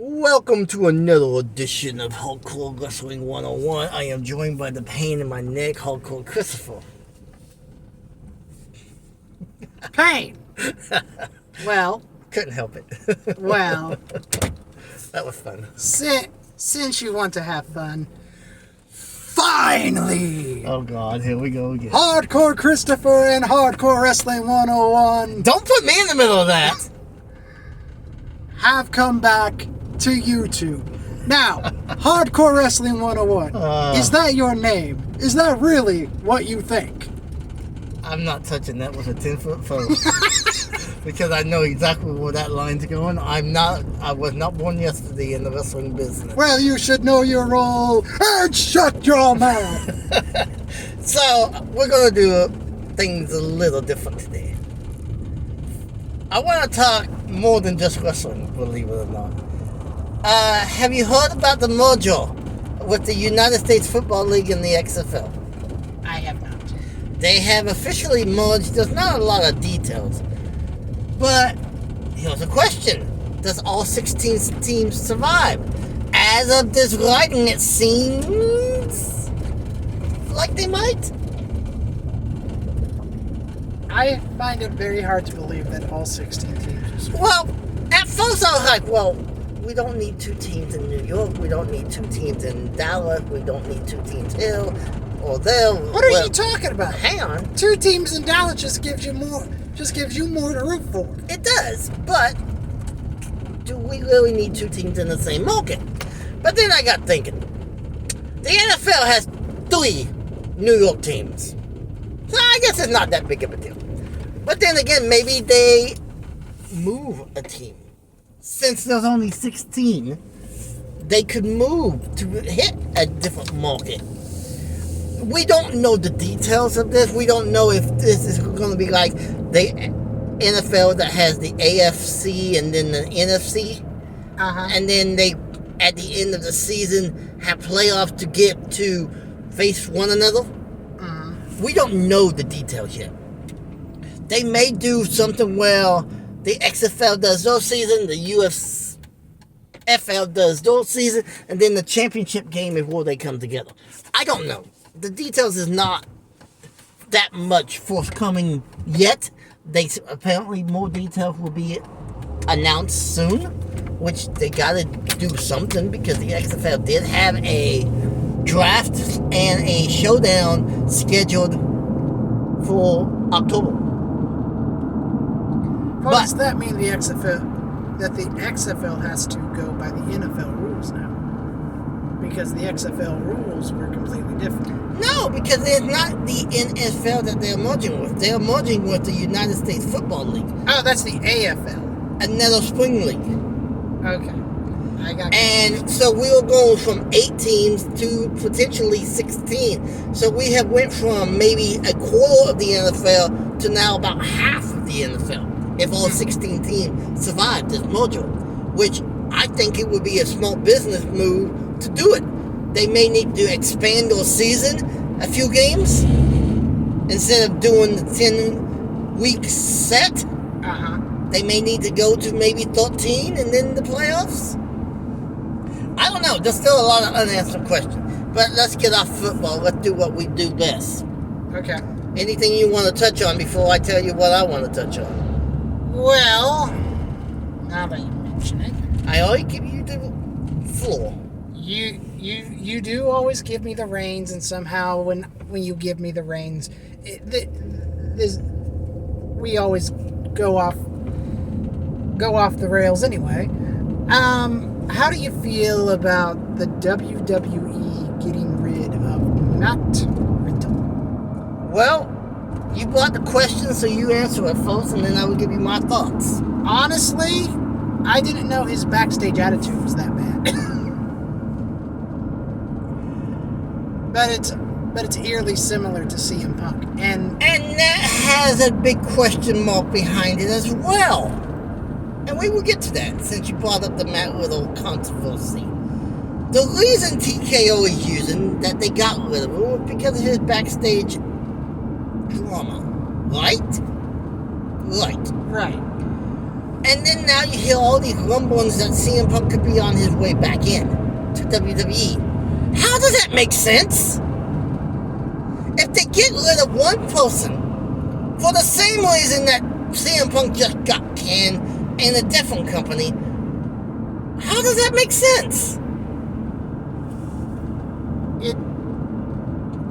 Welcome to another edition of Hardcore Wrestling 101. I am joined by the pain in my neck, Hardcore Christopher. Pain. Well, Couldn't help it. well. That was fun. Since you want to have fun, finally, Oh God, here we go again. Hardcore Christopher and Hardcore Wrestling 101 Don't put me in the middle of that. have come back to YouTube. Now, Hardcore Wrestling 101, is that your name? Is that really what you think? I'm not touching that with a 10-foot pole. Because I know exactly where that line's going. I was not born yesterday in the wrestling business. Well, you should know your role and shut your mouth. So, we're going to do things a little different today. I want to talk more than just wrestling, believe it or not. Have you heard about the merger with the United States Football League and the XFL? I have not. They have officially merged. There's not a lot of details. But here's a question. Does all 16 teams survive? As of this writing, it seems like they might. I find it very hard to believe that all 16 teams are. Well, at first I was like, well, we don't need 2 teams in New York. We don't need 2 teams in Dallas. We don't need 2 teams here or there. What are you talking about? Hang on. 2 teams in Dallas just gives you more to root for. It does, but do we really need 2 teams in the same market? But then I got thinking. The NFL has 3 New York teams. So I guess it's not that big of a deal. But then again, maybe they move a team. Since there's only 16, they could move to hit a different market. We don't know the details of this. We don't know if this is going to be like the NFL that has the AFC and then the NFC. And then they, at the end of the season, have playoffs to get to face one another. We don't know the details yet. They may do something where the XFL does their season, the UFL does their season, and then the championship game is where they come together. I don't know. The details is not that much forthcoming yet. Apparently more details will be announced soon, which they gotta do something because the XFL did have a draft and a showdown scheduled for October. What does that mean? The XFL has to go by the NFL rules now, because the XFL rules were completely different. No, because it's not the NFL that they're merging with. They're merging with the United States Football League. Oh, that's the AFL. Another spring league. Okay, I got you. And so we were going from 8 teams to potentially 16. So we have went from maybe a quarter of the NFL to now about half of the NFL. If all 16 teams survive this merger, which I think it would be a smart business move to do it. They may need to expand their season a few games instead of doing the 10-week set. They may need to go to maybe 13 and then the playoffs. I don't know. There's still a lot of unanswered questions. But let's get off football. Let's do what we do best. Okay. Anything you want to touch on before I tell you what I want to touch on? Well, now that you mention it, I always give you the floor. you do always give me the reins, and somehow when you give me the reins, we always go off the rails anyway. How do you feel about the WWE getting rid of Matt Riddle? Well, you brought the question, so you answer it first, and then I will give you my thoughts. Honestly, I didn't know his backstage attitude was that bad. but it's eerily similar to CM Punk, and that has a big question mark behind it as well. And we will get to that since you brought up the Matt Riddle controversy. The reason TKO is using that they got rid of him was because of his backstage drama. Right? Right. And then now you hear all these rumblings that CM Punk could be on his way back in to WWE. How does that make sense? If they get rid of one person for the same reason that CM Punk just got canned in a different company, how does that make sense?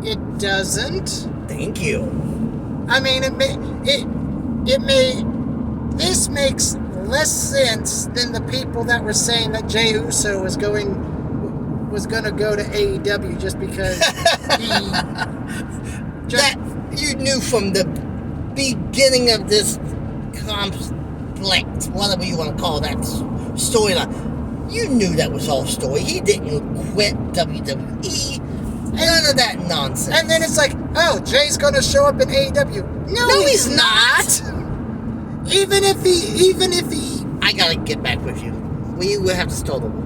It doesn't. Thank you. I mean, this makes less sense than the people that were saying that Jey Uso was going to go to AEW just because that you knew from the beginning of this conflict, whatever you want to call that storyline. You knew that was all story. He didn't quit WWE. None of that nonsense. And then it's like, oh, Jay's going to show up in AEW. No, he's not. Even if he. I gotta get back with you. We will have to start over.